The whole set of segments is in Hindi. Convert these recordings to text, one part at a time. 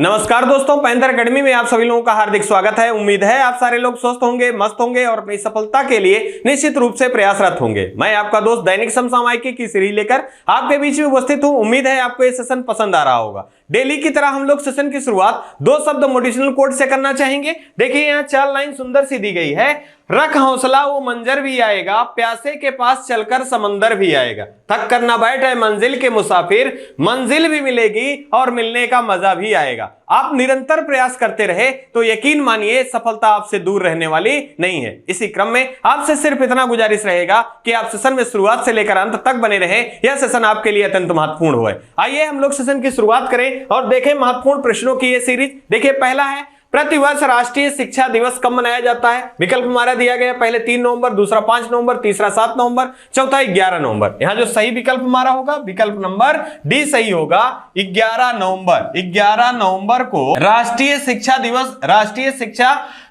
नमस्कार दोस्तों, पैंथर एकेडमी में आप सभी लोगों का हार्दिक स्वागत है। उम्मीद है आप सारे लोग स्वस्थ होंगे, मस्त होंगे और अपनी सफलता के लिए निश्चित रूप से प्रयासरत होंगे। मैं आपका दोस्त दैनिक समसामयिकी की सीरीज लेकर आपके बीच में उपस्थित हूं। उम्मीद है आपको ये सेशन पसंद आ रहा होगा। डेली की तरह हम लोग सेशन की शुरुआत दो शब्द मोटिवेशनल कोट से करना चाहेंगे। देखिए यहाँ 4 लाइन सुंदर सी दी गई है। रख हौसला वो मंजर भी आएगा, प्यासे के पास चलकर समंदर भी आएगा। थक कर ना बैठे मंजिल के मुसाफिर, मंजिल भी मिलेगी और मिलने का मजा भी आएगा। आप निरंतर प्रयास करते रहे तो यकीन मानिए सफलता आपसे दूर रहने वाली नहीं है। इसी क्रम में आपसे सिर्फ इतना गुजारिश रहेगा कि आप सेशन में शुरुआत से लेकर अंत तक बने रहें। यह सेशन आपके लिए अत्यंत महत्वपूर्ण हुआ है। आइए हम लोग सेशन की शुरुआत करें और देखें महत्वपूर्ण प्रश्नों की यह सीरीज। देखिए पहला है, प्रतिवर्ष राष्ट्रीय शिक्षा दिवस कब मनाया जाता है? विकल्प हमारा दिया गया, पहले 3 नवंबर, दूसरा 5 नवंबर, तीसरा 7 नवंबर, चौथा 11 नवंबर। यहां जो सही विकल्प हमारा होगा विकल्प नंबर डी सही होगा। 11 नवंबर 11 नवंबर को राष्ट्रीय शिक्षा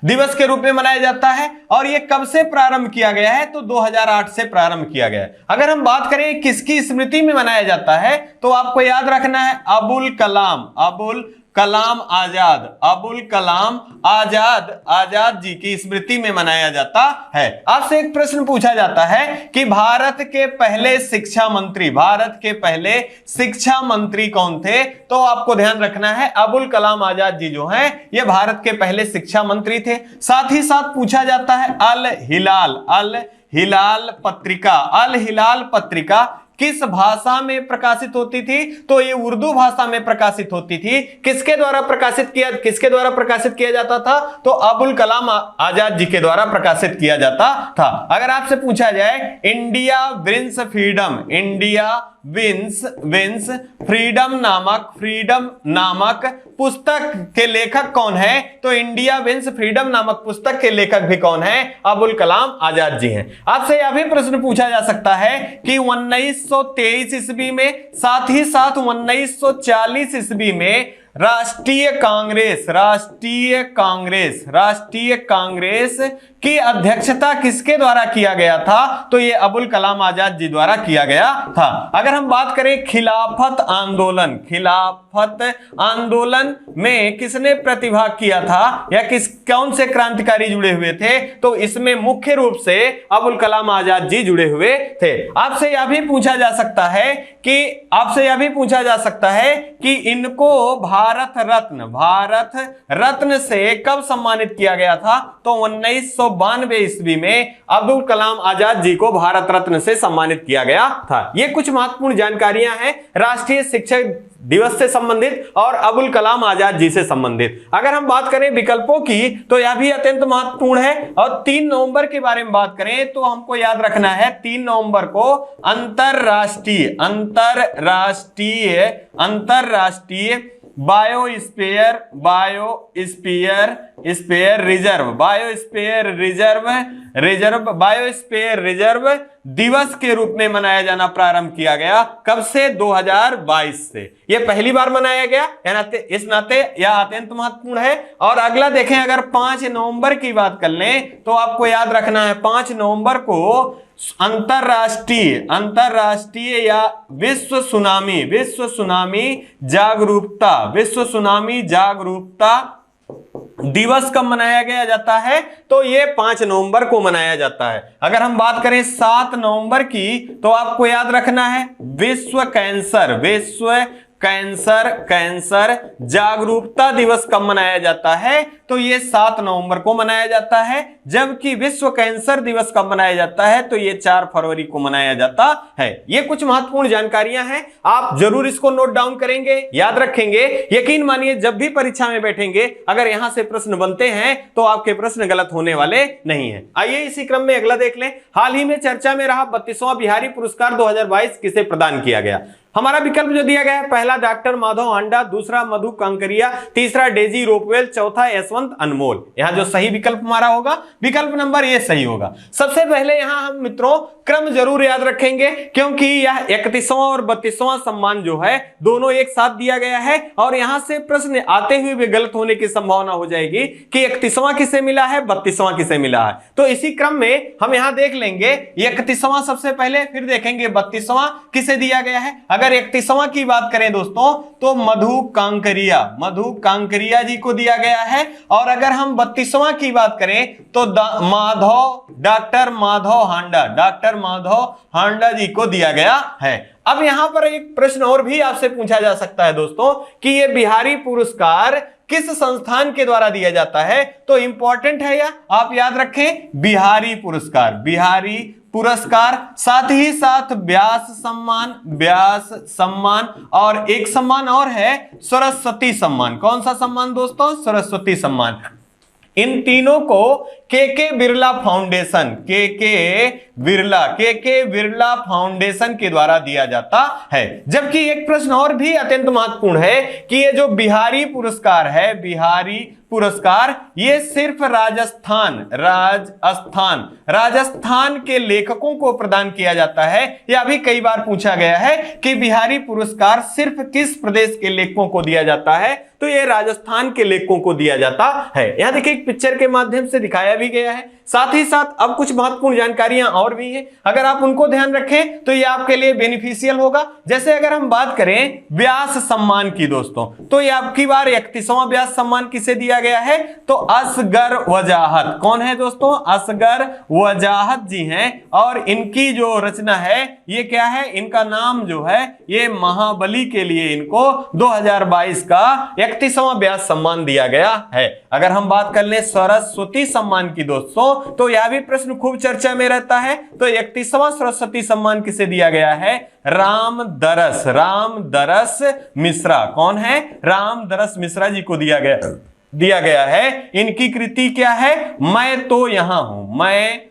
दिवस के रूप में मनाया जाता है। और यह कब से प्रारंभ किया गया है? तो 2008 से प्रारंभ किया गया है। अगर हम बात करें किसकी स्मृति में मनाया जाता है तो आपको याद रखना है अबुल कलाम आजाद जी की स्मृति में मनाया जाता है। आपसे एक प्रश्न पूछा जाता है कि भारत के पहले शिक्षा मंत्री कौन थे? तो आपको ध्यान रखना है अबुल कलाम आजाद जी जो हैं ये भारत के पहले शिक्षा मंत्री थे। साथ ही साथ पूछा जाता है अल हिलाल पत्रिका किस भाषा में प्रकाशित होती थी? तो ये उर्दू भाषा में प्रकाशित होती थी। किसके द्वारा प्रकाशित किया जाता था? तो अबुल कलाम आजाद जी के द्वारा प्रकाशित किया जाता था। अगर आपसे पूछा जाए इंडिया विंस फ्रीडम नामक पुस्तक के लेखक कौन है? तो इंडिया विंस फ्रीडम नामक पुस्तक के लेखक भी कौन है? अबुल कलाम आजाद जी हैं। आपसे यह भी प्रश्न पूछा जा सकता है कि 1923 ईस्वी में, साथ ही साथ 1940 ईस्वी में राष्ट्रीय कांग्रेस की अध्यक्षता किसके द्वारा किया गया था? तो ये अबुल कलाम आजाद जी द्वारा किया गया था। अगर हम बात करें खिलाफत आंदोलन में किसने प्रतिभाग किया था या कौन से क्रांतिकारी जुड़े हुए थे? तो इसमें मुख्य रूप से अबुल कलाम आजाद जी जुड़े हुए थे। आपसे यह भी पूछा जा सकता है कि इनको भारत रत्न से कब सम्मानित किया गया था? तो 1992 ईस्वी में अब्दुल कलाम आजाद जी को भारत रत्न से सम्मानित किया गया था। ये कुछ महत्वपूर्ण जानकारियां हैं राष्ट्रीय शिक्षक दिवस से संबंधित और अबुल कलाम आजाद जी से संबंधित। अगर हम बात करें विकल्पों की तो यह भी अत्यंत महत्वपूर्ण है। और 3 नवंबर के बारे में बात करें तो हमको याद रखना है 3 नवंबर को अंतरराष्ट्रीय बायोस्फीयर रिजर्व दिवस के रूप में मनाया जाना प्रारंभ किया गया। कब से? 2022 से। यह पहली बार मनाया गया, इस नाते यह अत्यंत महत्वपूर्ण है। और अगला देखें, अगर 5 नवंबर की बात कर लें तो आपको याद रखना है 5 नवंबर को अंतरराष्ट्रीय या विश्व सुनामी जागरूकता दिवस कब मनाया जाता है? तो ये 5 नवंबर को मनाया जाता है। अगर हम बात करें 7 नवंबर की तो आपको याद रखना है विश्व कैंसर जागरूकता दिवस कब मनाया जाता है? तो ये 7 नवंबर को मनाया जाता है। जबकि विश्व कैंसर दिवस कब मनाया जाता है? तो ये 4 फरवरी को मनाया जाता है। ये कुछ महत्वपूर्ण जानकारियां हैं, आप जरूर इसको नोट डाउन करेंगे, याद रखेंगे। यकीन मानिए जब भी परीक्षा में बैठेंगे अगर यहां से प्रश्न बनते हैं तो आपके प्रश्न गलत होने वाले नहीं है। आइए इसी क्रम में अगला देख लें। हाल ही में चर्चा में रहा 32वां बिहारी पुरस्कार 2022 किसे प्रदान किया गया? हमारा विकल्प जो दिया गया है, पहला डॉक्टर माधव हांडा, दूसरा मधु कांकरिया, तीसरा डेजी रोपवेल, चौथा यशवंत अनमोल। यहां जो सही विकल्प हमारा होगा विकल्प नंबर ये सही होगा। सबसे पहले यहां हम मित्रों क्रम जरूर याद रखेंगे क्योंकि यह 31वां और 32वां सम्मान जो है दोनों एक साथ दिया गया है और यहां से प्रश्न आते हुए भी गलत होने की संभावना हो जाएगी कि 31वां किसे मिला है, 32वां किसे मिला है। तो इसी क्रम में हम यहां देख लेंगे 31वां सबसे पहले, फिर देखेंगे 32वां किसे दिया गया है। अगर 31वां की बात करें दोस्तों तो मधु कांकरिया जी को दिया गया है। और अगर हम 32वां की बात करें तो डॉक्टर माधव हांडा जी को दिया गया है। अब यहां पर एक प्रश्न और भी आपसे पूछा जा सकता है दोस्तों कि ये बिहारी पुरस्कार किस संस्थान के द्वारा दिया जाता है, तो इंपॉर्टेंट है या आप याद रखें बिहारी पुरस्कार, साथ ही साथ व्यास सम्मान और एक सम्मान और है सरस्वती सम्मान। कौन सा सम्मान दोस्तों? सरस्वती सम्मान। इन तीनों को के बिरला फाउंडेशन के द्वारा दिया जाता है। जबकि एक प्रश्न और भी अत्यंत महत्वपूर्ण है कि ये जो बिहारी पुरस्कार ये सिर्फ राजस्थान के लेखकों को प्रदान किया जाता है। यह भी कई बार पूछा गया है कि बिहारी पुरस्कार सिर्फ किस प्रदेश के लेखकों को दिया जाता है, तो ये राजस्थान के लेखकों को दिया जाता है। यहां देखिए एक पिक्चर के माध्यम से दिखाया भी गया है। साथ ही साथ अब कुछ महत्वपूर्ण जानकारियां और भी हैं, अगर आप उनको ध्यान रखें तो ये आपके लिए बेनिफिशियल होगा। जैसे अगर हम बात करें व्यास सम्मान की दोस्तों, तो ये आपकी बार 31वां व्यास सम्मान किसे दिया गया है, तो असगर वजाहत। कौन है दोस्तों? असगर वजाहत जी हैं। और इनकी जो रचना है ये क्या है, इनका नाम जो है ये महाबली के लिए इनको 2022 का 31वां व्यास सम्मान दिया गया है। अगर हम बात कर ले सरस्वती सम्मान की दोस्तों, तो यह भी प्रश्न खूब चर्चा में रहता है। तो 31वां सरस्वती सम्मान किसे दिया गया है? रामदरस मिश्रा। कौन है? रामदरस मिश्रा जी को दिया गया है। इनकी कृति क्या है? मैं तो यहां हूं, मैं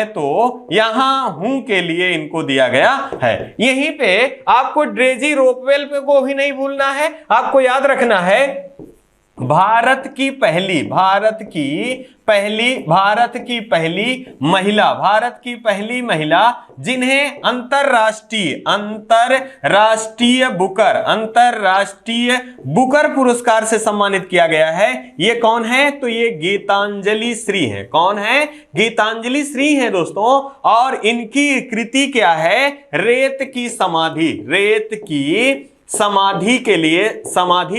तो यहां हूं के लिए इनको दिया गया है। यहीं पे आपको ड्रेजी रोपवेल पे को भी नहीं भूलना है। आपको याद रखना है भारत की पहली महिला जिन्हें अंतरराष्ट्रीय बुकर पुरस्कार से सम्मानित किया गया है, ये कौन है? तो ये गीतांजलि श्री है। कौन है? गीतांजलि श्री है दोस्तों। और इनकी कृति क्या है? रेत की समाधि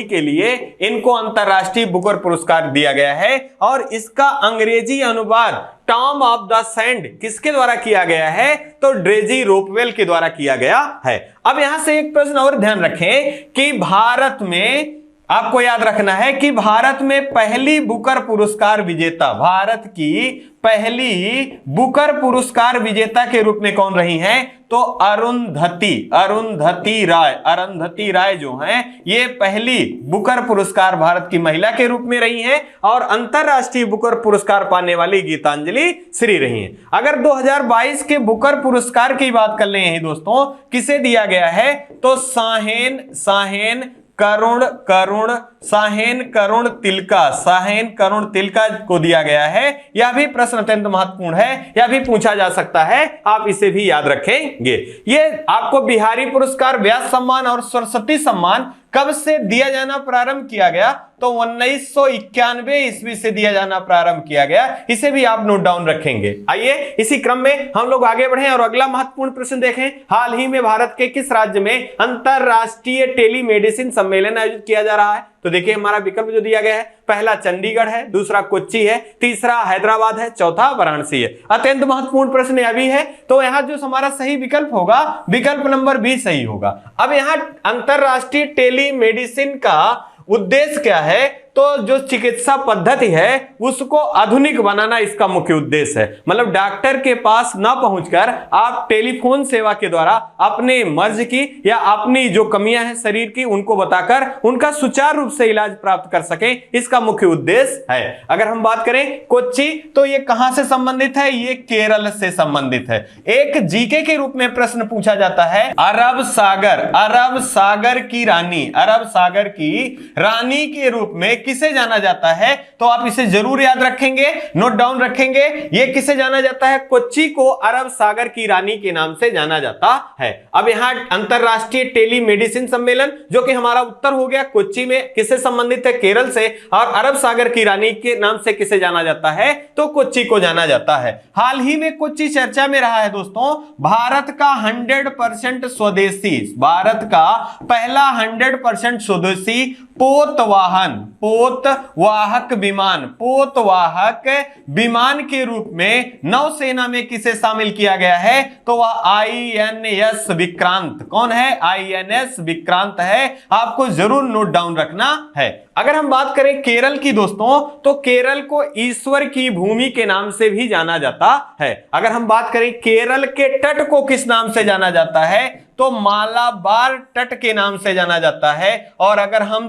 के लिए इनको अंतरराष्ट्रीय बुकर पुरस्कार दिया गया है। और इसका अंग्रेजी अनुवाद टॉम ऑफ द सैंड किसके द्वारा किया गया है? तो ड्रेजी रोपवेल के द्वारा किया गया है। अब यहां से एक प्रश्न और ध्यान रखें कि भारत में आपको याद रखना है कि भारत में पहली बुकर पुरस्कार विजेता के रूप में कौन रही हैं? तो अरुंधति राय जो हैं ये पहली बुकर पुरस्कार भारत की महिला के रूप में रही हैं। और अंतरराष्ट्रीय बुकर पुरस्कार पाने वाली गीतांजलि श्री रही हैं। अगर 2022 के बुकर पुरस्कार की बात कर ले हैं दोस्तों, किसे दिया गया है? तो साहेन करुण तिलका को दिया गया है। यह भी प्रश्न अत्यंत महत्वपूर्ण है, यह भी पूछा जा सकता है, आप इसे भी याद रखेंगे। ये आपको बिहारी पुरस्कार, व्यास सम्मान और सरस्वती सम्मान कब से दिया जाना प्रारंभ किया गया? तो 1991 ईस्वी से दिया जाना प्रारंभ किया गया। इसे भी आप नोट डाउन रखेंगे। आइए इसी क्रम में हम लोग आगे बढ़ें और अगला महत्वपूर्ण प्रश्न देखें। हाल ही में भारत के किस राज्य में अंतरराष्ट्रीय टेलीमेडिसिन सम्मेलन आयोजित किया जा रहा है? तो देखिए हमारा विकल्प जो दिया गया है, पहला चंडीगढ़ है, दूसरा कोच्चि है, तीसरा हैदराबाद है, चौथा वाराणसी है। अत्यंत महत्वपूर्ण प्रश्न यह भी है। तो यहाँ जो हमारा सही विकल्प होगा, विकल्प नंबर बी सही होगा। अब यहाँ अंतरराष्ट्रीय टेलीमेडिसिन का उद्देश्य क्या है? तो जो चिकित्सा पद्धति है उसको आधुनिक बनाना इसका मुख्य उद्देश्य है। मतलब डॉक्टर के पास ना पहुंचकर आप टेलीफोन सेवा के द्वारा अपने मर्ज की या अपनी जो कमियां हैं शरीर की उनको बताकर उनका सुचारू रूप से इलाज प्राप्त कर सके, इसका मुख्य उद्देश्य है। अगर हम बात करें कोच्चि, तो ये कहां से संबंधित है? ये केरल से संबंधित है। एक जीके के रूप में प्रश्न पूछा जाता है, अरब सागर की रानी के रूप में किसे जाना जाता है, तो आप इसे जरूर याद रखेंगे, नोट डाउन रखेंगे। ये किसे जाना जाता है? कोच्चि को अरब सागर की रानी के नाम से जाना जाता है। अब यहां अंतरराष्ट्रीय टेलीमेडिसिन सम्मेलन, जो कि हमारा उत्तर हो गया, कोच्चि में किससे संबंधित है? केरल से। और अरब सागर की रानी के नाम से किसे जाना जाता है? तो कोच्चि को जाना जाता है। हाल ही में कोच्चि चर्चा में रहा है दोस्तों। भारत का 100% स्वदेशी, भारत का पहला 100% स्वदेशी पोतवाहक विमान के रूप में नौसेना में किसे शामिल किया गया है? तो वह INS विक्रांत। कौन है? INS विक्रांत है। आपको जरूर नोट डाउन रखना है। अगर हम बात करें केरल की दोस्तों, तो केरल को ईश्वर की भूमि के नाम से भी जाना जाता है। अगर हम बात करें केरल के तट को किस नाम से जाना जाता है, तो मालाबार तट के नाम से जाना जाता है। और अगर हम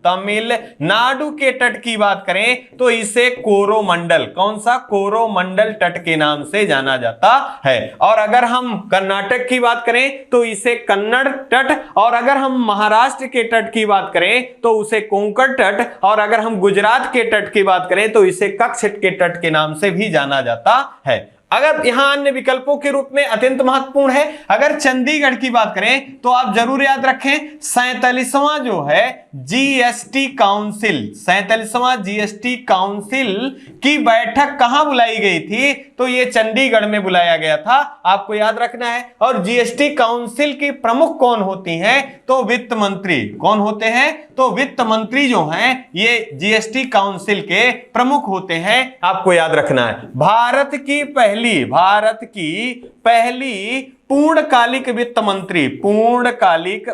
तमिलनाडु के तट की बात करें, तो इसे कोरोमंडल, कौन सा? कोरोमंडल तट के नाम से जाना जाता है। और अगर हम कर्नाटक की बात करें, तो इसे कन्नड़ तट। और अगर हम महाराष्ट्र के तट की बात करें, तो उसे कोंकण तट। और अगर हम गुजरात के तट की बात करें, तो इसे कच्छ के तट के नाम से भी जाना जाता है। अगर यहां अन्य विकल्पों के रूप में अत्यंत महत्वपूर्ण है, अगर चंडीगढ़ की बात करें, तो आप जरूर याद रखें 47वां जो है GST काउंसिल, 47वां GST काउंसिल की बैठक कहां बुलाई गई थी? तो ये चंडीगढ़ में बुलाया गया था, आपको याद रखना है। और GST काउंसिल की प्रमुख कौन होती हैं? तो वित्त मंत्री। कौन होते हैं? तो वित्त मंत्री जो हैं ये GST काउंसिल के प्रमुख होते हैं, आपको याद रखना है। भारत की पहली पूर्णकालिक वित्त मंत्री, पूर्णकालिक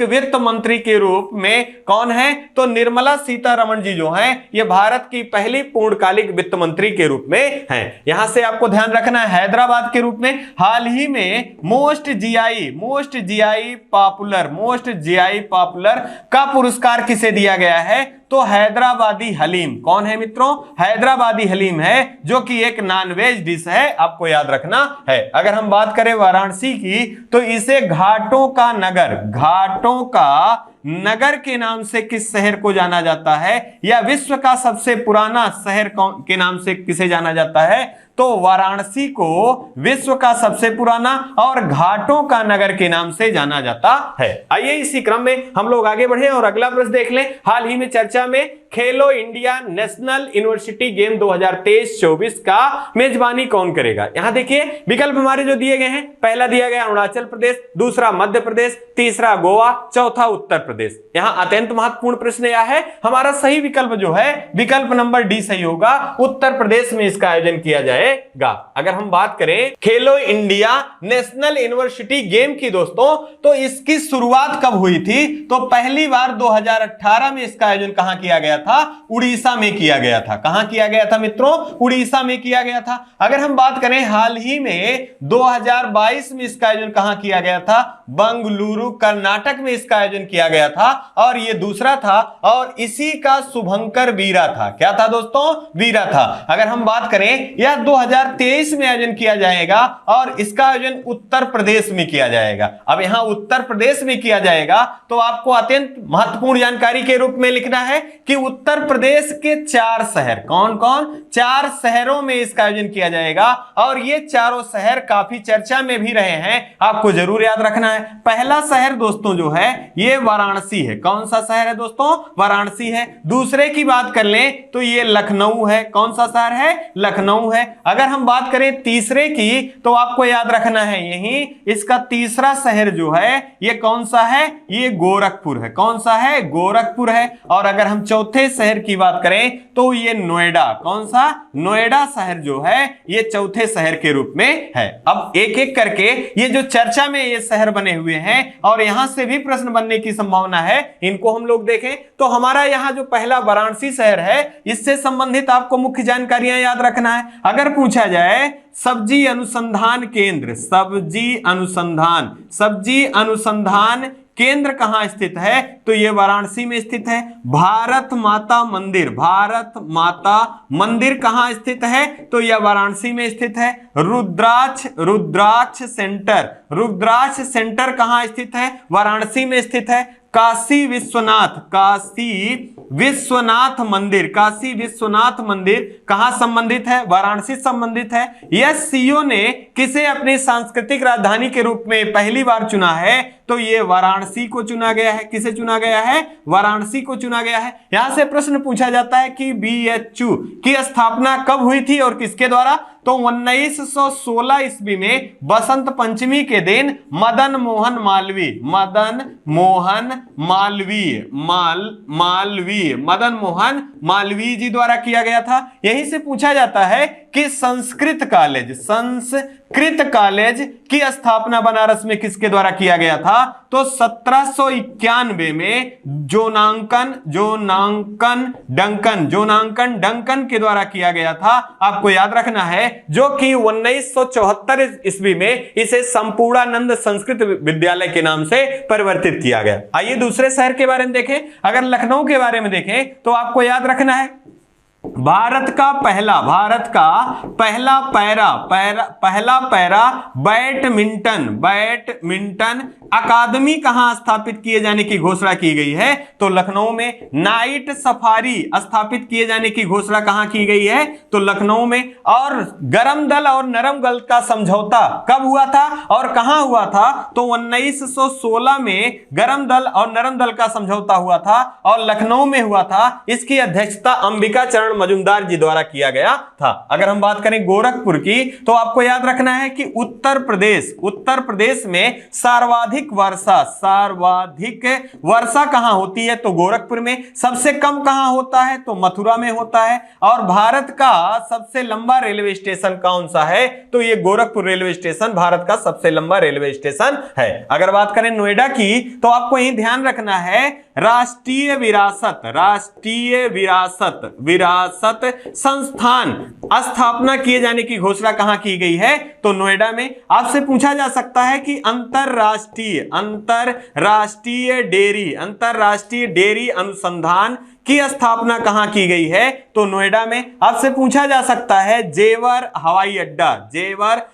वित्त मंत्री के रूप में कौन है? तो निर्मला सीतारमण जी जो हैं, ये भारत की पहली पूर्णकालिक वित्त मंत्री के रूप में हैं। यहां से आपको ध्यान रखना है, हैदराबाद के रूप में हाल ही में मोस्ट जीआई पॉपुलर का पुरस्कार किसे दिया गया है? तो हैदराबादी हलीम। कौन है मित्रों? हैदराबादी हलीम है, जो कि एक नॉनवेज डिश है, आपको याद रखना है। अगर हम बात करें वाराणसी की, तो इसे घाटों का नगर के नाम से किस शहर को जाना जाता है? या विश्व का सबसे पुराना शहर के नाम से किसे जाना जाता है? तो वाराणसी को विश्व का सबसे पुराना और घाटों का नगर के नाम से जाना जाता है। आइए इसी क्रम में हम लोग आगे बढ़े और अगला प्रश्न देख लें। हाल ही में चर्चा में खेलो इंडिया नेशनल यूनिवर्सिटी गेम 2023-24 का मेजबानी कौन करेगा? यहां देखिए विकल्प हमारे जो दिए गए हैं, पहला दिया गया अरुणाचल प्रदेश, दूसरा मध्य प्रदेश, तीसरा गोवा, चौथा उत्तर प्रदेश। यहां अत्यंत महत्वपूर्ण प्रश्न यह है, हमारा सही विकल्प जो है विकल्प नंबर डी सही होगा, उत्तर प्रदेश में इसका आयोजन किया जाएगा। अगर हम बात करें खेलो इंडिया नेशनल यूनिवर्सिटी गेम की दोस्तों, तो इसकी शुरुआत कब हुई थी? तो पहली बार 2018 में इसका आयोजन कहां किया गया था? उड़ीसा में किया गया था। कहां किया गया था मित्रों? उड़ीसा में किया गया था। अगर हम बात करें हाल ही में 2022 में इसका आयोजन कहां किया गया था? बंगलुरु कर्नाटक में इसका आयोजन किया गया था, और यह दूसरा था, और इसी का शुभंकर वीरा था। क्या था दोस्तों? वीरा था। अगर हम बात करें यह 2023 में आयोजन किया जाएगा, और इसका आयोजन उत्तर प्रदेश में किया जाएगा। अब यहां उत्तर प्रदेश में किया जाएगा, तो आपको अत्यंत महत्वपूर्ण जानकारी के रूप में लिखना है कि उत्तर प्रदेश के 4 शहर, कौन कौन? 4 शहरों में इसका आयोजन किया जाएगा, और ये चारों शहर काफी चर्चा में भी रहे हैं, आपको जरूर याद रखना है। पहला शहर दोस्तों जो है ये वाराणसी है। कौन सा शहर है दोस्तों? वाराणसी है। दूसरे की बात कर लें तो ये लखनऊ है। कौन सा शहर है? लखनऊ है। अगर हम बात करें तीसरे की, तो आपको याद रखना है यही इसका तीसरा शहर जो है ये कौन सा है? ये गोरखपुर है। कौन सा है? गोरखपुर है। और अगर हम चौथे शहर की बात करें तो ये नोएडा। कौन सा? नोएडा शहर जो है ये चौथे शहर के रूप में है। अब एक एक करके ये जो चर्चा में ये शहर बने हुए हैं और यहां से भी प्रश्न बनने की संभावना है, इनको हम लोग देखें तो हमारा यहां जो पहला वाराणसी शहर है इससे संबंधित आपको मुख्य जानकारियां याद रखना है। अगर पूछा जाए सब्जी अनुसंधान केंद्र, सब्जी अनुसंधान केंद्र कहां स्थित है? तो यह वाराणसी में स्थित है। भारत माता मंदिर कहां स्थित है? तो यह वाराणसी में स्थित है। रुद्राक्ष सेंटर कहां स्थित है? वाराणसी में स्थित है। काशी विश्वनाथ मंदिर कहां संबंधित है? वाराणसी संबंधित है। यस, सीओ ने किसे अपनी सांस्कृतिक राजधानी के रूप में पहली बार चुना है? तो ये वाराणसी को चुना गया है। किसे चुना गया है? वाराणसी को चुना गया है। यहां से प्रश्न पूछा जाता है कि बीएचयू की स्थापना कब हुई थी और किसके द्वारा? तो 1916 ईस्वी में बसंत पंचमी के दिन मदन मोहन मालवीय जी द्वारा किया गया था। यहीं से पूछा जाता है कि संस्कृत कॉलेज की स्थापना बनारस में किसके द्वारा किया गया था? तो 1791 में जोनांकन डंकन के द्वारा किया गया था। आपको याद रखना है, जो कि 1974 ईस्वी में इसे संपूर्णानंद संस्कृत विद्यालय के नाम से परिवर्तित किया गया। आइए दूसरे शहर के बारे में देखें। अगर लखनऊ के बारे में देखें तो आपको याद रखना है, भारत का पहला पैरा बैडमिंटन अकादमी कहां स्थापित किए जाने की घोषणा की गई है? तो लखनऊ में। नाइट सफारी स्थापित किए जाने की घोषणा कहां की गई है? तो लखनऊ में। और गरम दल और नरम दल का समझौता कब हुआ था और कहां हुआ था? तो 1916 में गरम दल और नरम दल का समझौता हुआ था और लखनऊ में हुआ था। इसकी अध्यक्षता अंबिका चरण मजुमदार जी द्वारा किया गया था। अगर हम बात करें गोरखपुर की, तो आपको याद रखना है कि उत्तर प्रदेश में सर्वाधिक वर्षा कहां होती है? तो गोरखपुर में। सबसे कम कहां होता है? तो मथुरा में होता है। और भारत का सबसे लंबा रेलवे स्टेशन कौन सा है? तो ये गोरखपुर रेलवे स्टेशन भारत का सबसे लंबा रेलवे स्टेशन है। अगर बात करें नोएडा की, तो आपको यही ध्यान रखना है, राष्ट्रीय विरासत संस्थान स्थापना किए जाने की घोषणा कहां की गई है? तो नोएडा में। आपसे पूछा जा सकता है कि अंतरराष्ट्रीय डेयरी अनुसंधान की स्थापना कहां की गई है? तो नोएडा में। आपसे पूछा जा सकता है जेवर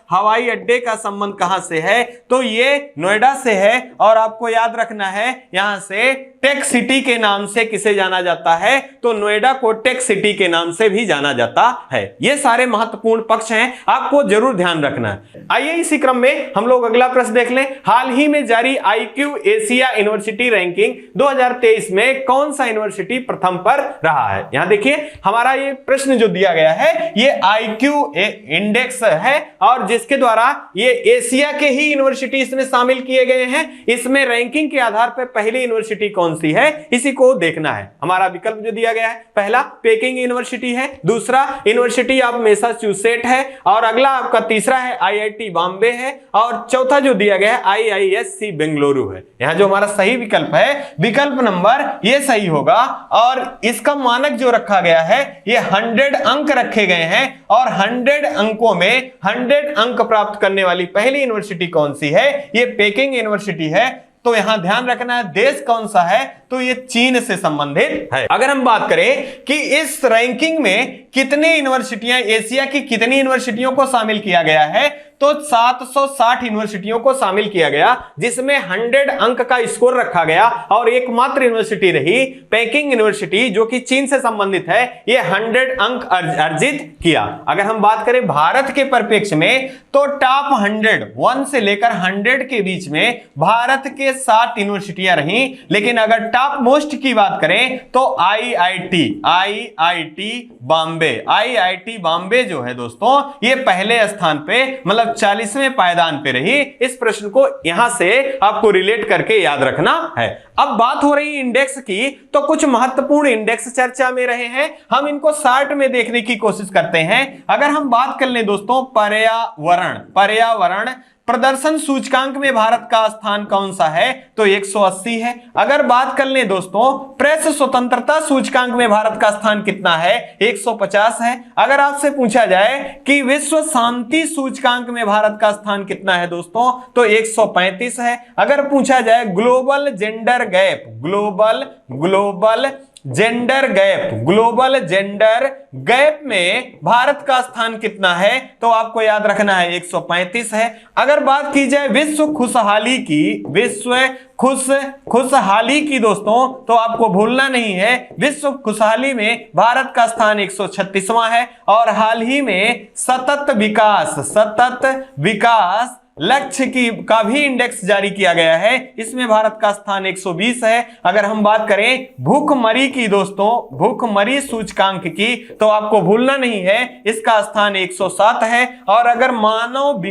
हवाई अड्डे का संबंध कहां से है? तो ये नोएडा से है। और आपको याद रखना है, यहां से टेक सिटी के नाम से किसे जाना जाता है? तो नोएडा को टेक सिटी के नाम से भी जाना जाता है। ये सारे महत्वपूर्ण पक्ष हैं, आपको जरूर ध्यान रखना है। आइए इसी क्रम में हम लोग अगला प्रश्न देख लें। हाल ही में जारी IQ एशिया यूनिवर्सिटी रैंकिंग 2023 में कौन सा यूनिवर्सिटी प्रथम पर रहा है? यहां देखिए, हमारा ये प्रश्न जो दिया गया है ये IQ इंडेक्स है और जिसके द्वारा ये एशिया के ही यूनिवर्सिटी इसमें शामिल किए गए हैं। इसमें रैंकिंग के आधार पर पहली यूनिवर्सिटी कौन सी है, इसी को देखना है। हमारा विकल्प जो दिया गया है, पहला पेकिंग यूनिवर्सिटी है, दूसरा यूनिवर्सिटी ऑफ मैसाचुसेट्स है और अगला आपका तीसरा है IIT बॉम्बे है और चौथा जो दिया गया है IISc बेंगलुरु है। यहां जो हमारा सही विकल्प है, विकल्प नंबर ये सही होगा। और इसका मानक जो रखा गया है ये 100 अंक रखे गए हैं और 100 अंकों में 100 अंक प्राप्त करने वाली पहली यूनिवर्सिटी कौन सी है? ये पेकिंग यूनिवर्सिटी है। तो यहां ध्यान रखना है देश कौन सा है, तो ये चीन से संबंधित है। अगर हम बात करें कि इस रैंकिंग में कितने यूनिवर्सिटियां, एशिया की कितनी यूनिवर्सिटियों को शामिल किया गया है, तो 760 यूनिवर्सिटियों को शामिल किया गया, जिसमें 100 अंक का स्कोर रखा गया और एकमात्र यूनिवर्सिटी रही पेकिंग यूनिवर्सिटी जो कि चीन से संबंधित है, ये 100 अंक अर्जित किया। अगर हम बात करें भारत के परिप्रेक्ष्य में, तो टॉप 100 से लेकर 100 के बीच में भारत के 7 यूनिवर्सिटियां रही। लेकिन अगर टॉप मोस्ट की बात करें तो IIT बॉम्बे जो है दोस्तों, ये पहले स्थान पे, मतलब 40वें पायदान पे रही। इस प्रश्न को यहां से आपको रिलेट करके याद रखना है। अब बात हो रही इंडेक्स की, तो कुछ महत्वपूर्ण इंडेक्स चर्चा में रहे हैं, हम इनको शार्ट में देखने की कोशिश करते हैं। अगर हम बात कर लें दोस्तों पर्यावरण प्रदर्शन सूचकांक में भारत का स्थान कौन सा है, तो 180 है। अगर बात कर लें दोस्तों प्रेस स्वतंत्रता सूचकांक में भारत का स्थान कितना है, 150 है। अगर आपसे पूछा जाए कि विश्व शांति सूचकांक में भारत का स्थान कितना है दोस्तों, तो 135 है। अगर पूछा जाए global gender gap, global gender gap में भारत का स्थान कितना है? तो आपको याद रखना है 135 है। अगर बात की जाए विश्व खुशहाली की, विश्व खुशहाली की दोस्तों, तो आपको भूलना नहीं है विश्व खुशहाली में भारत का स्थान 136वां है। और हाल ही में सतत विकास लक्ष्य का भी इंडेक्स जारी किया गया है, इसमें भारत का स्थान 120 है। अगर हम बात करें भूखमरी की दोस्तों, भूखमरी सूचकांक की, तो आपको भूलना नहीं है इसका स्थान 107 है। और अगर मानव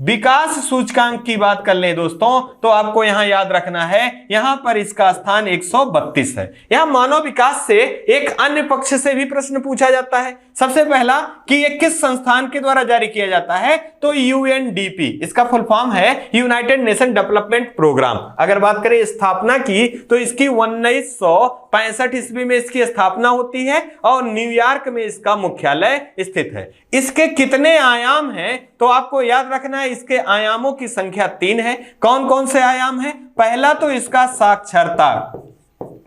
विकास सूचकांक की बात कर ले दोस्तों, तो आपको यहां याद रखना है यहां पर इसका स्थान 132 है। यहां मानव विकास से एक अन्य पक्ष से भी प्रश्न पूछा जाता है। सबसे पहला कि ये किस संस्थान के द्वारा जारी किया जाता है? तो यूएनडीपी, इसका फुल फॉर्म है यूनाइटेड नेशन डेवलपमेंट प्रोग्राम। अगर बात करें स्थापना की, तो इसकी 1965 ईस्वी में इसकी स्थापना होती है और न्यूयॉर्क में इसका मुख्यालय स्थित है। इसके कितने आयाम हैं? तो आपको याद रखना है इसके आयामों की संख्या 3 है। कौन कौन से आयाम हैं? पहला तो इसका साक्षरता,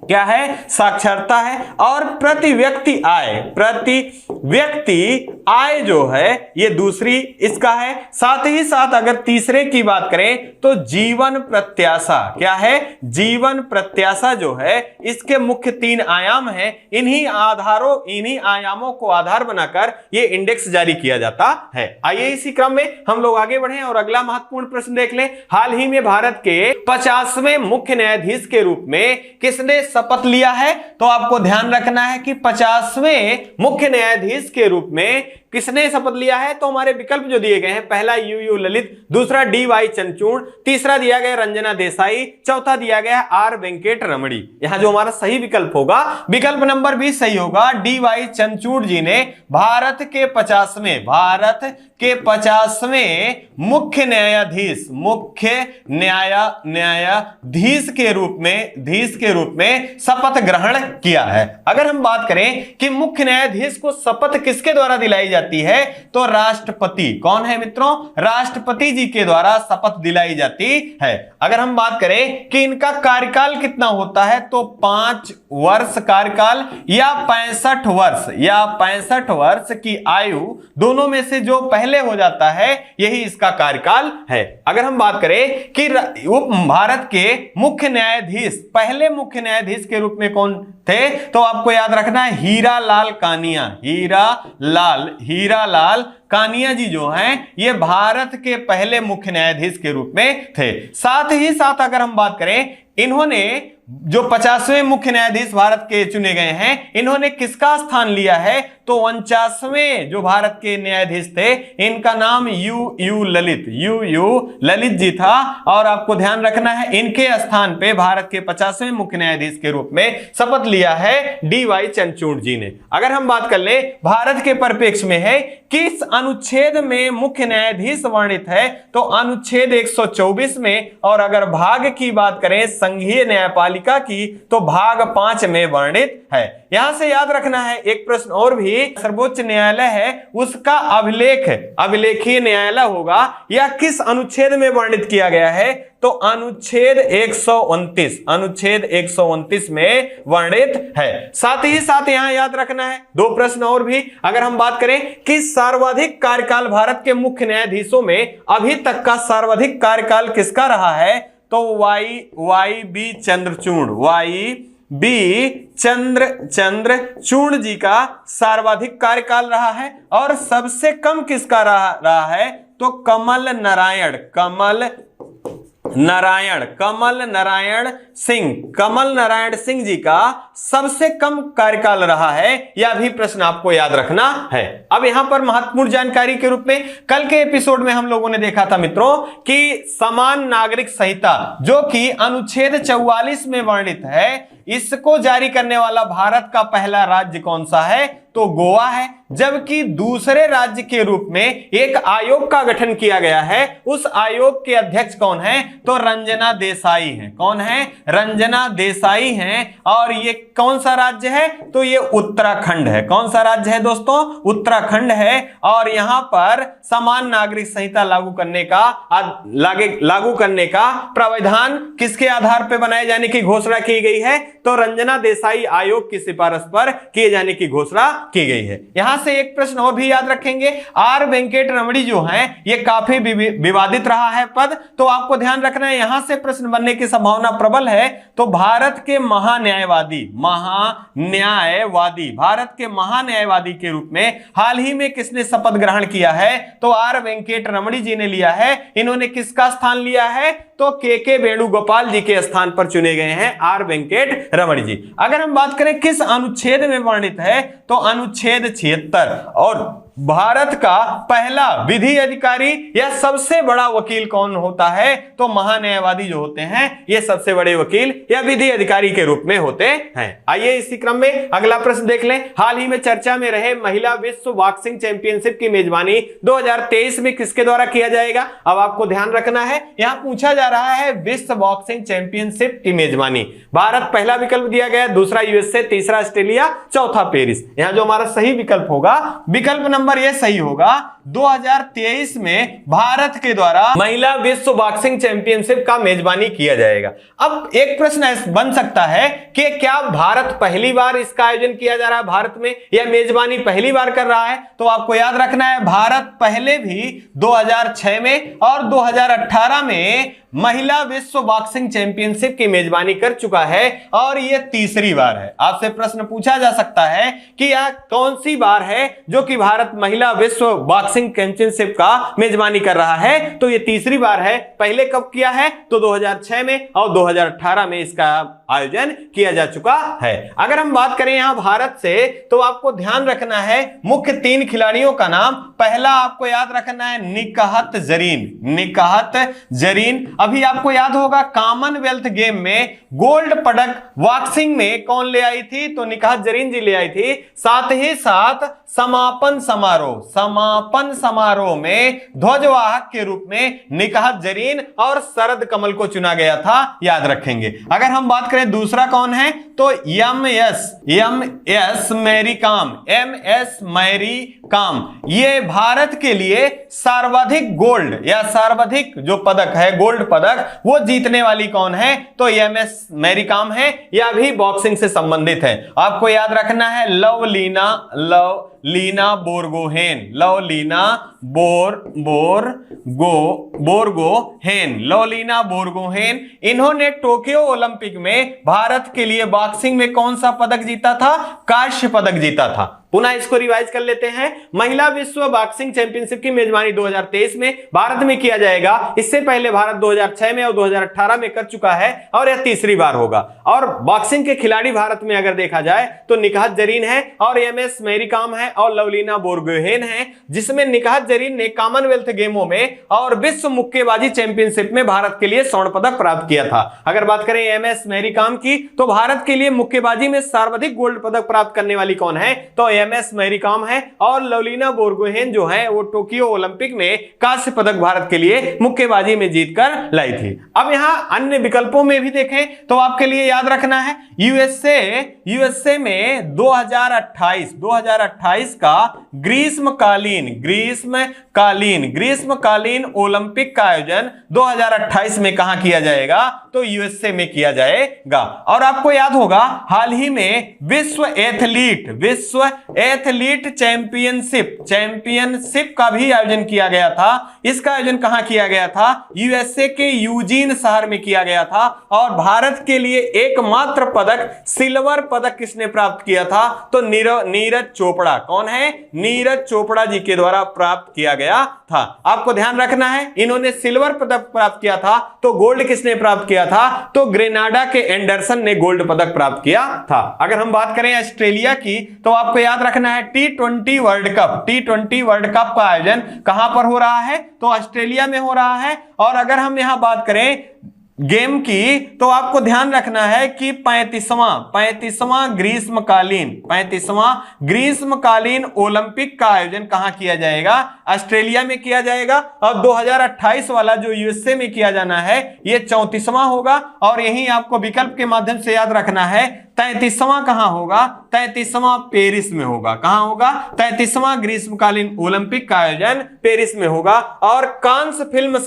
क्या है? साक्षरता है। और प्रति व्यक्ति आय जो है ये दूसरी इसका है। साथ ही साथ अगर तीसरे की बात करें तो जीवन प्रत्याशा, क्या है? जीवन प्रत्याशा जो है इसके मुख्य 3 आयाम हैं। इन्हीं आयामों को आधार बनाकर ये इंडेक्स जारी किया जाता है। आइए इसी क्रम में हम लोग आगे बढ़ें और अगला महत्वपूर्ण प्रश्न देख लें। हाल ही में भारत के 50वें मुख्य न्यायाधीश के रूप में किसने शपथ लिया है? तो आपको ध्यान रखना है कि 50वें मुख्य न्यायाधीश के रूप में किसने शपथ लिया है? तो हमारे विकल्प जो दिए गए हैं, पहला यू ललित, दूसरा DY चंद्रचूड़, तीसरा दिया गया रंजना देसाई, चौथा दिया गया R वेंकट रमणी। यहां जो हमारा सही विकल्प होगा, विकल्प नंबर भी सही होगा। DY चंद्रचूड़ जी ने भारत के 50वें मुख्य न्यायाधीश के रूप में शपथ ग्रहण किया है। अगर हम बात करें कि मुख्य न्यायाधीश को शपथ किसके द्वारा दिलाई जाती है, तो राष्ट्रपति, कौन है मित्रों? राष्ट्रपति जी के द्वारा शपथ दिलाई जाती है। अगर हम बात करें कि इनका कार्यकाल कितना होता है, तो 5 वर्ष कार्यकाल या 65 वर्ष की आयु, दोनों में से जो पहले हो जाता है यही इसका कार्यकाल है। अगर हम बात करें कि भारत के मुख्य न्यायाधीश, पहले मुख्य न्यायाधीश के रूप में कौन थे, तो आपको याद रखना है हीरालाल कानिया जी जो हैं ये भारत के पहले मुख्य न्यायाधीश के रूप में थे। साथ ही साथ अगर हम बात करें, इन्होंने जो 50वें मुख्य न्यायाधीश भारत के चुने गए हैं, इन्होंने किसका स्थान लिया है? तो 49वें जो भारत के न्यायाधीश थे, इनका नाम यू ललित जी था। और आपको ध्यान रखना है इनके स्थान पे भारत के 50वें मुख्य न्यायाधीश के रूप में शपथ लिया है DY चंद्रचूड़ जी ने। अगर हम बात कर ले भारत के परिप्रेक्ष्य में है, किस अनुच्छेद में मुख्य न्यायाधीश वर्णित है, तो अनुच्छेद 124 में। और अगर भाग की बात करें संघीय न्यायपालिका की, तो भाग 5 में वर्णित है। यहां से याद रखना है एक प्रश्न और भी, सर्वोच्च न्यायालय है उसका अभिलेखीय न्यायालय होगा या किस अनुच्छेद में वर्णित किया गया है, तो अनुच्छेद 129 में वर्णित है। साथ ही साथ यहां याद रखना है 2 प्रश्न और भी। अगर हम बात करें कि सर्वाधिक कार्यकाल भारत के मुख्य न्यायाधीशों में अभी तक का सर्वाधिक कार्यकाल किसका रहा है, तो YB चंद्रचूड़ जी का सर्वाधिक कार्यकाल रहा है। और सबसे कम किसका रहा है, तो कमल नारायण सिंह जी का सबसे कम कार्यकाल रहा है। यह भी प्रश्न आपको याद रखना है। अब यहां पर महत्वपूर्ण जानकारी के रूप में, कल के एपिसोड में हम लोगों ने देखा था मित्रों कि समान नागरिक संहिता जो कि अनुच्छेद 44 में वर्णित है, इसको जारी करने वाला भारत का पहला राज्य कौन सा है, तो गोवा है, जबकि दूसरे राज्य के रूप में एक आयोग का गठन किया गया है। उस आयोग के अध्यक्ष कौन है? तो रंजना देसाई हैं। कौन है? रंजना देसाई हैं। और ये कौन सा राज्य है? तो ये उत्तराखंड है। कौन सा राज्य है दोस्तों? उत्तराखंड है। और यहां पर समान नागरिक संहिता लागू करने का प्रावधान किसके आधार पर बनाए जाने की घोषणा की गई है? तो रंजना देसाई आयोग की सिफारिश पर किए जाने की घोषणा की गई है। यहां से एक प्रश्न और भी याद रखेंगे, आर वेंकट रमणी जो हैं ये काफी विवादित रहा है पद, तो आपको ध्यान रखना है, यहां से प्रश्न बनने की संभावना प्रबल है। तो भारत के महान्यायवादी के रूप में हाल ही में किसने शपथ ग्रहण किया है? तो आर वेंकट रमणी जी ने लिया है। इन्होंने किसका स्थान लिया है? तो के वेणुगोपाल जी के स्थान पर चुने गए हैं आर वेंकट रमणी जी। अगर हम बात करें किस अनुच्छेद में वर्णित है, तो अनुच्छेद 76। और भारत का पहला विधि अधिकारी या सबसे बड़ा वकील कौन होता है? तो महान्यायवादी जो होते हैं ये सबसे बड़े वकील या विधि अधिकारी के रूप में होते हैं। आइए इसी क्रम में अगला प्रश्न देख लें। हाल ही में चर्चा में रहे महिला विश्व बॉक्सिंग चैंपियनशिप की मेजबानी 2023 में किसके द्वारा किया जाएगा? अब आपको ध्यान रखना है, यहां पूछा जा रहा है विश्व बॉक्सिंग चैंपियनशिप की मेजबानी। भारत पहला विकल्प दिया गया, दूसरा यूएसए, तीसरा ऑस्ट्रेलिया, चौथा पेरिस। यहां जो हमारा सही विकल्प होगा, विकल्प नंबर ये सही होगा, 2023 में भारत के द्वारा महिला विश्व बॉक्सिंग चैंपियनशिप का मेजबानी किया जाएगा। अब एक प्रश्न बन सकता है कि क्या भारत पहली बार इसका आयोजन किया जा रहा है भारत में, या मेजबानी पहली बार कर रहा है? तो आपको याद रखना है, भारत पहले भी 2006 में और 2018 में महिला विश्व बॉक्सिंग चैंपियनशिप की मेजबानी कर चुका है और यह तीसरी बार है। आपसे प्रश्न पूछा जा सकता है कि यह कौन सी बार है जो कि भारत महिला विश्व बॉक्सिंग चैंपियनशिप का मेजबानी कर रहा है? तो यह तीसरी बार है। पहले कब किया है? तो 2006 में और 2018 में इसका आयोजन किया जा चुका है। अगर हम बात करें यहां भारत से, तो आपको ध्यान रखना है मुख्य 3 खिलाड़ियों का नाम। पहला आपको याद रखना है निकहत जरीन। अभी आपको याद होगा कॉमनवेल्थ गेम में गोल्ड पदक बॉक्सिंग में कौन ले आई थी? तो निकहत जरीन जी ले आई थी। साथ ही साथ समापन समारोह में ध्वजवाहक के रूप में निकहत जरीन और शरद कमल को चुना गया था, याद रखेंगे। अगर हम बात करें दूसरा कौन है, तो एमएस मैरी कॉम। ये भारत के लिए सर्वाधिक गोल्ड या सर्वाधिक जो पदक है गोल्ड पदक वो जीतने वाली कौन है? तो एमएस मैरी कॉम है। यह भी बॉक्सिंग से संबंधित है। आपको याद रखना है लवलीना बोरगोहेन। इन्होंने टोक्यो ओलंपिक में भारत के लिए बॉक्सिंग में कौन सा पदक जीता था? कांस्य पदक जीता था। पुनः इसको रिवाइज कर लेते हैं। महिला विश्व बॉक्सिंग चैंपियनशिप की मेजबानी 2023 में भारत में किया जाएगा। इससे पहले भारत 2006 में और 2018 में कर चुका है और यह तीसरी बार होगा। और बॉक्सिंग के खिलाड़ी भारत में अगर देखा जाए तो निकहत जरीन है और एमएस मैरी कॉम है और लवलीना बोरगोहेन है, जिसमें निकहत जरीन ने कॉमनवेल्थ गेमों में और विश्व मुक्केबाजी चैंपियनशिप में भारत के लिए स्वर्ण पदक प्राप्त किया था। अगर बात करें एमएस मैरी कॉम की, तो भारत के लिए मुक्केबाजी में सर्वाधिक गोल्ड पदक प्राप्त करने वाली कौन है? तो एमएस मैरी कॉम है। और लवलीना बोरगोहेन जो है वो टोक्यो ओलंपिक में कांस्य पदक भारत के लिए मुक्केबाजी में जीतकर लाई थी। अब यहां अन्य विकल्पों में भी देखें तो आपके लिए याद रखना है यूएसए में 2028 का ग्रीष्मकालीन ओलंपिक का आयोजन 2028 में कहां किया जाएगा? तो यूएसए में किया जाएगा। और आपको याद होगा हाल ही में विश्व एथलीट चैंपियनशिप का भी आयोजन किया गया था। इसका आयोजन कहां किया गया था? यूएसए के यूजीन शहर में किया गया था। और भारत के लिए एकमात्र पदक, सिल्वर पदक किसने प्राप्त किया था? तो नीरज चोपड़ा। कौन है? नीरज चोपड़ा जी के द्वारा प्राप्त किया गया था। आपको ध्यान रखना है इन्होंने सिल्वर पदक प्राप्त किया था। तो गोल्ड किसने प्राप्त किया था? तो ग्रेनाडा के एंडरसन ने गोल्ड पदक प्राप्त किया था। अगर हम बात करें ऑस्ट्रेलिया की, तो आपको याद रखना है टी20 वर्ल्ड कप का आयोजन कहां पर हो रहा है? तो ऑस्ट्रेलिया में हो रहा है। और अगर हम यहां बात करें गेम की, तो आपको ध्यान रखना है कि 35वां ग्रीष्मकालीन ओलंपिक का आयोजन कहां किया जाएगा? ऑस्ट्रेलिया में किया जाएगा। और 2028 वाला जो यूएसए में किया जाना है ये 34वां होगा। और यही आपको विकल्प के माध्यम से याद रखना है 33वां कहां होगा? 33वां पेरिस में होगा। कहां होगा? 33वां ग्रीष्मकालीन ओलंपिक का आयोजन पेरिस में होगा। और कांस फिल्म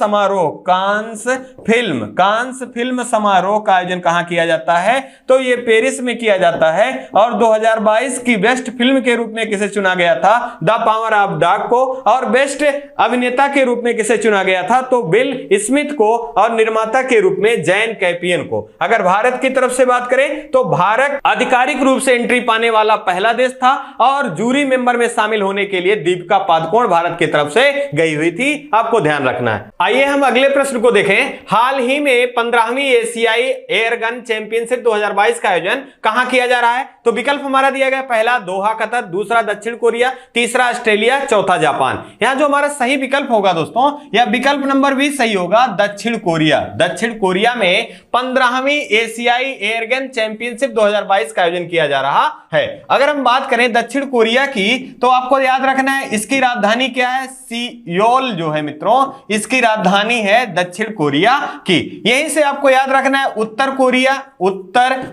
समारोह का आयोजन कहां किया जाता है? तो ये पेरिस में किया जाता है। और 2022 की बेस्ट फिल्म के रूप में किसे चुना गया था? द पावर ऑफ डॉग को। और बेस्ट अभिनेता के रूप में किसे चुना गया था? तो बिल स्मिथ को। और निर्माता के रूप में जैन कैपियन को। अगर भारत की तरफ से बात करें तो भारत आधिकारिक रूप से एंट्री पाने वाला पहला देश था। और जूरी मेंबर में शामिल होने के लिए दीपिका पादुकोण भारत की तरफ से गई हुई थी। आपको ध्यान रखना है। आइए हम अगले प्रश्न को देखें। हाल ही में 15वीं एशियाई एयरगन चैंपियनशिप 2022 का आयोजन कहां किया जा रहा है? तो विकल्प हमारा दिया गया, पहला दोहा कतर, दूसरा दक्षिण कोरिया, तीसरा ऑस्ट्रेलिया, चौथा जापान। यहां जो हमारा सही विकल्प होगा दोस्तों, यह विकल्प नंबर 20 सही होगा, दक्षिण कोरिया। दक्षिण कोरिया में 15वीं एशियाई एयरगन चैंपियनशिप 2022 का आयोजन किया जा रहा है। अगर हम बात करें दक्षिण कोरिया की, तो आपको याद रखना है इसकी राजधानी क्या है? सियोल जो है मित्रों, इसकी राजधानी है दक्षिण कोरिया की। यहीं से आपको याद रखना है उत्तर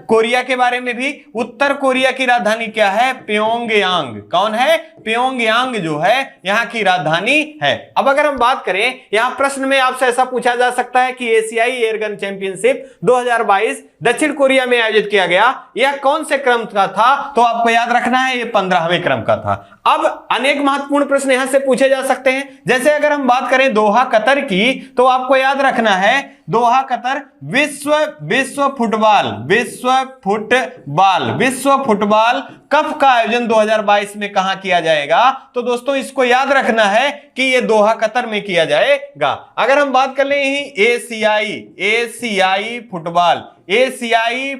कोरिया के बारे में भी। उत्तर कोरिया की राजधानी क्या है? प्योंगयांग। कौन है? प्योंगयांग जो है यहां की राजधानी है। अब अगर हम बात करें, यहां प्रश्न में आपसे ऐसा पूछा जा सकता है कि एशियाई एयरगन चैंपियनशिप 2022 दक्षिण कोरिया में आयोजित किया गया, यह कौन से क्रम का था? तो आपको याद रखना है ये 15वें क्रम का था। अब अनेक महत्वपूर्ण प्रश्न यहां से पूछे जा सकते हैं। जैसे अगर हम बात करें दोहा कतर की, तो आपको याद रखना है दोहा कतर विश्व फुटबॉल कप का आयोजन 2022 में कहां किया जाएगा? तो दोस्तों इसको याद रखना है कि यह दोहा कतर में किया जाएगा। अगर हम बात कर लें यही एशियाई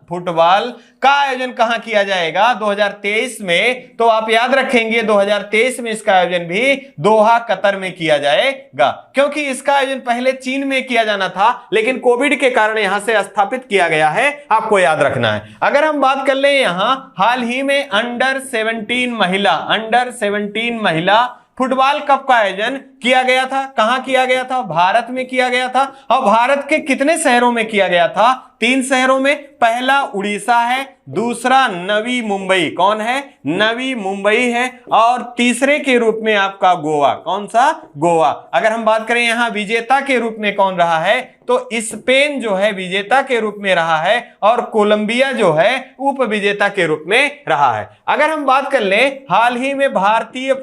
फुटबॉल का आयोजन कहां किया जाएगा? 2023 में। तो आप याद रखेंगे 2023 में इसका आयोजन भी दोहा कतर में किया जाएगा, क्योंकि इसका आयोजन पहले चीन में किया जाना था, लेकिन कोविड के कारण यहां से स्थापित किया गया है। आपको याद रखना है। अगर हम बात कर लें यहां हाल ही में अंडर 17 महिला फुटबॉल कप का आयोजन किया गया था। कहां किया गया था? भारत में किया गया था। और भारत के कितने शहरों में किया गया था? 3 शहरों में। पहला उड़ीसा है, दूसरा नवी मुंबई। कौन है? नवी मुंबई है। और तीसरे के रूप में आपका गोवा। कौन सा? गोवा। अगर हम बात करें यहां विजेता के रूप में कौन रहा है? तो स्पेन जो है विजेता के रूप में रहा है। और कोलंबिया जो है उप विजेता के रूप में रहा है। अगर हम बात कर लें हाल ही में भारतीय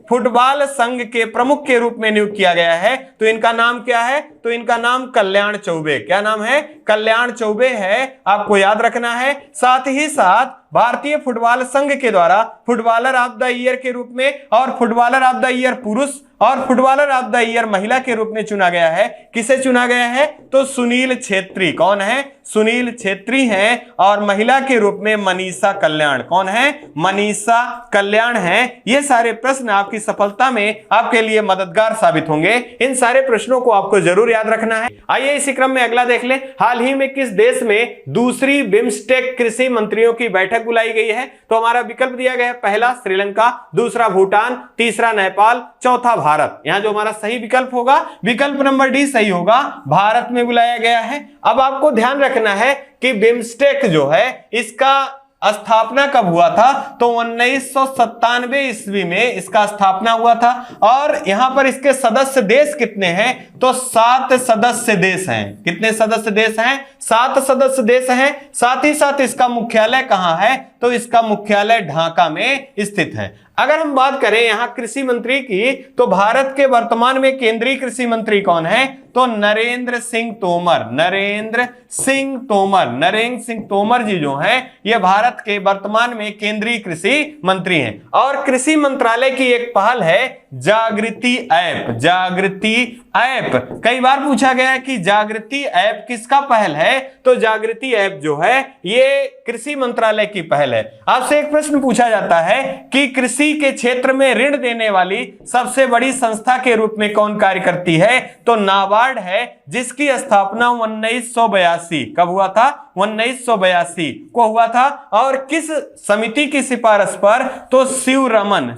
फुटबॉल संघ के प्रमुख के रूप में नियुक्त किया गया है, तो इनका नाम क्या है? तो इनका नाम कल्याण चौबे। क्या नाम है? कल्याण चौबे है। आपको याद रखना है। साथ ही साथ भारतीय फुटबॉल संघ के द्वारा फुटबॉलर ऑफ द ईयर के रूप में और फुटबॉलर ऑफ द ईयर पुरुष और फुटबॉलर ऑफ द ईयर महिला के रूप में चुना गया है। किसे चुना गया है? तो सुनील छेत्री। कौन है? सुनील छेत्री हैं। और महिला के रूप में मनीषा कल्याण। कौन है? मनीषा कल्याण है। ये सारे प्रश्न आपकी सफलता में आपके लिए मददगार साबित होंगे। इन सारे प्रश्नों को आपको जरूर याद रखना है। आइए इसी क्रम में अगला देख लें। हाल ही में किस देश में दूसरी बिम्स्टेक कृषि मंत्रियों की बैठक बुलाई गई है? तो हमारा विकल्प दिया गया है, पहला श्रीलंका, दूसरा भूटान, तीसरा नेपाल, चौथा भारत। यहां जो हमारा सही विकल्प होगा, विकल्प नंबर डी सही होगा, भारत में बुलाया गया है। अब आपको ध्यान रखना है कि बिम्स्टेक जो है इसका स्थापना कब हुआ था? तो 1997 ईस्वी में इसका स्थापना हुआ था। और यहां पर इसके सदस्य देश कितने हैं? तो 7 सदस्य देश हैं। कितने सदस्य देश हैं? 7 सदस्य देश हैं। साथ ही साथ इसका मुख्यालय कहां है? तो इसका मुख्यालय ढाका में स्थित है। अगर हम बात करें यहां कृषि मंत्री की, तो भारत के वर्तमान में केंद्रीय कृषि मंत्री कौन है? तो नरेंद्र सिंह तोमर जी जो हैं ये भारत के वर्तमान में केंद्रीय कृषि मंत्री हैं। और कृषि मंत्रालय की एक पहल है जागृति ऐप। कई बार पूछा गया है कि जागृति ऐप किसका पहल है? तो जागृति ऐप जो है ये कृषि मंत्रालय की पहल है। आपसे एक प्रश्न पूछा जाता है कि कृषि कृषि के क्षेत्र में ऋण देने वाली सबसे बड़ी संस्था के रूप में कौन कार्य करती है? तो नाबार्ड है, जिसकी स्थापना 1982 कब हुआ था? 1982 को हुआ था। और किस समिति की सिफारिश पर? तो शिवरमन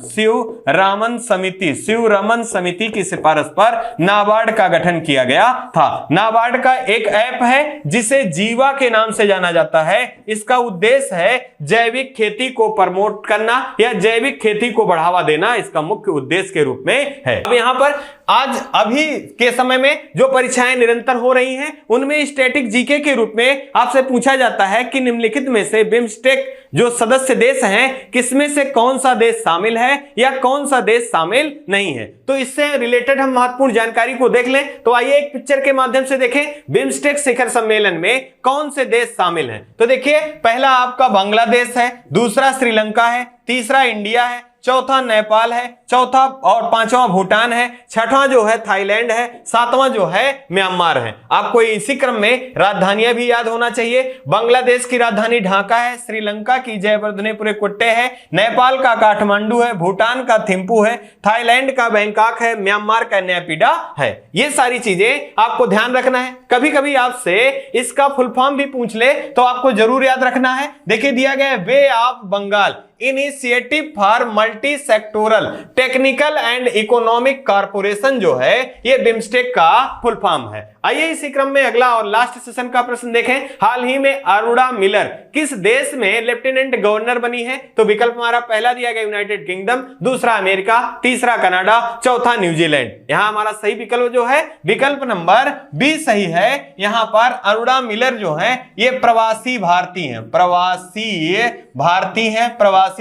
समिति की सिफारिश पर नाबार्ड का गठन किया गया था। नाबार्ड का एक ऐप है जिसे जीवा के नाम से जाना जाता है। इसका उद्देश्य है जैविक खेती को प्रमोट करना या जैविक खेती को बढ़ावा देना, इसका मुख्य उद्देश्य के रूप में है। अब यहां पर आज अभी के समय में जो परीक्षाएं निरंतर हो रही हैं, उनमें स्टैटिक जीके के रूप में आपसे पूछा जाता है कि निम्नलिखित में से बिम्स्टेक जो सदस्य देश हैं, किसमें से कौन सा देश शामिल है या कौन सा देश शामिल नहीं है। तो इससे रिलेटेड हम महत्वपूर्ण जानकारी को देख लें। तो आइए एक पिक्चर के माध्यम से देखें बिम्स्टेक शिखर सम्मेलन में कौन से देश शामिल हैं। तो देखिए, पहला आपका बांग्लादेश है, दूसरा श्रीलंका है, तीसरा इंडिया है, चौथा नेपाल है, चौथा और पांचवा भूटान है, छठवां जो है थाईलैंड है, सातवां जो है म्यांमार है। आपको इसी क्रम में राजधानियां भी याद होना चाहिए। बांग्लादेश की राजधानी ढाका है, श्रीलंका की जयवर्धनेपुरे कुट्टे है, नेपाल का काठमांडू है, भूटान का थिम्पू है, थाईलैंड का बैंकॉक है, म्यांमार का नैपिडा है। ये सारी चीजें आपको ध्यान रखना है। कभी कभी आपसे इसका फुल फॉर्म भी पूछ ले तो आपको जरूर याद रखना है। देखिए दिया गया है Bay of Bengal initiative for multi sectoral technical and economic corporation जो है ये बिम्स्टेक का फुल फॉर्म है। आइए इसी क्रम में अगला और लास्ट सेशन का प्रश्न देखें। हाल ही में अरुणा मिलर किस देश में लेफ्टिनेंट गवर्नर बनी है? तो विकल्प हमारा पहला दिया गया यूनाइटेड किंगडम, दूसरा अमेरिका, तीसरा कनाडा, चौथा न्यूजीलैंड। यहां हमारा सही विकल्प जो है विकल्प नंबर बी सही है। यहां पर अरुणा मिलर जो है ये प्रवासी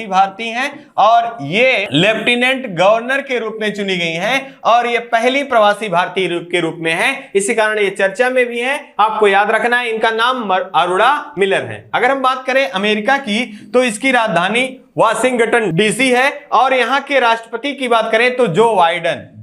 भारतीय हैं और ये लेफ्टिनेंट गवर्नर के रूप में चुनी गई हैं और ये पहली प्रवासी भारतीय के रूप में है। इसी कारण ये चर्चा में भी है। आपको याद रखना है इनका नाम अरुणा मिलर है। अगर हम बात करें अमेरिका की तो इसकी राजधानी वाशिंगटन डीसी है और यहां के राष्ट्रपति की बात करें तो जो वाइडेन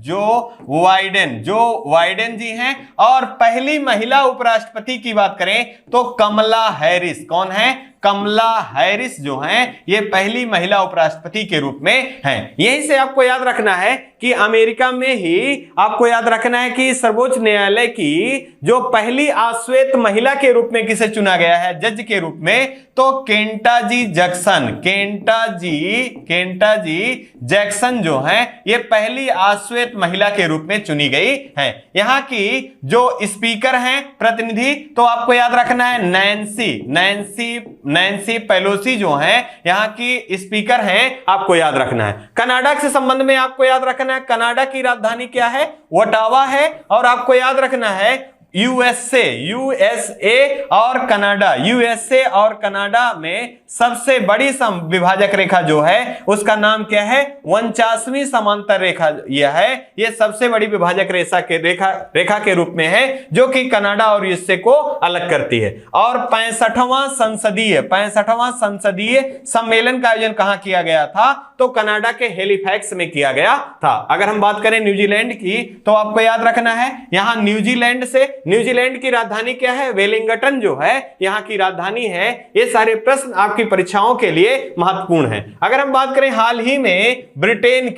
जी हैं। और पहली महिला उपराष्ट्रपति की बात करें तो कमला हैरिस। कौन है? कमला हैरिस जो हैं ये पहली महिला उपराष्ट्रपति के रूप में हैं। यहीं से आपको याद रखना है कि अमेरिका में ही आपको याद रखना है कि सर्वोच्च न्यायालय की जो पहली आश्वेत महिला के रूप में किसे चुना गया है जज के रूप में? तो केंटाजी जैक्सन जो हैं ये पहली आश्वेत महिला के रूप में चुनी गई है। यहां की जो स्पीकर हैं प्रतिनिधि तो आपको याद रखना है नैन्सी पेलोसी जो हैं यहां की स्पीकर हैं, आपको याद रखना है। कनाडा से संबंध में आपको याद रखना है कनाडा की राजधानी क्या है? ओटावा है। और आपको याद रखना है यूएसए और कनाडा में सबसे बड़ी विभाजक रेखा जो है उसका नाम क्या है? 49वीं समांतर रेखा यह है। यह सबसे बड़ी विभाजक रेखा के रूप में है जो कि कनाडा और यूएसए को अलग करती है। और 65वां संसदीय सम्मेलन का आयोजन कहां किया गया था? तो कनाडा के हैलिफैक्स में किया गया था। अगर हम बात करें न्यूजीलैंड की तो आपको याद रखना है यहां न्यूजीलैंड की राजधानी क्या है? वेलिंगटन जो है यहां की राजधानी है। ये सारे प्रश्न आपकी परीक्षाओं के लिए महत्वपूर्ण हैं। अगर हम बात करें हाल ही में ब्रिटेन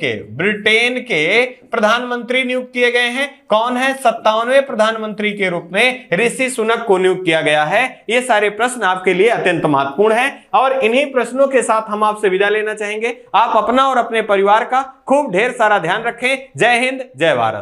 के प्रधानमंत्री नियुक्त किए गए हैं। कौन है? 57वें प्रधानमंत्री के रूप में ऋषि सुनक को नियुक्त किया गया है। ये सारे प्रश्न आपके लिए अत्यंत महत्वपूर्ण हैं और इन्हीं प्रश्नों के साथ हम आपसे विदा लेना चाहेंगे। आप अपना और अपने परिवार का खूब ढेर सारा ध्यान रखें। जय हिंद, जय भारत।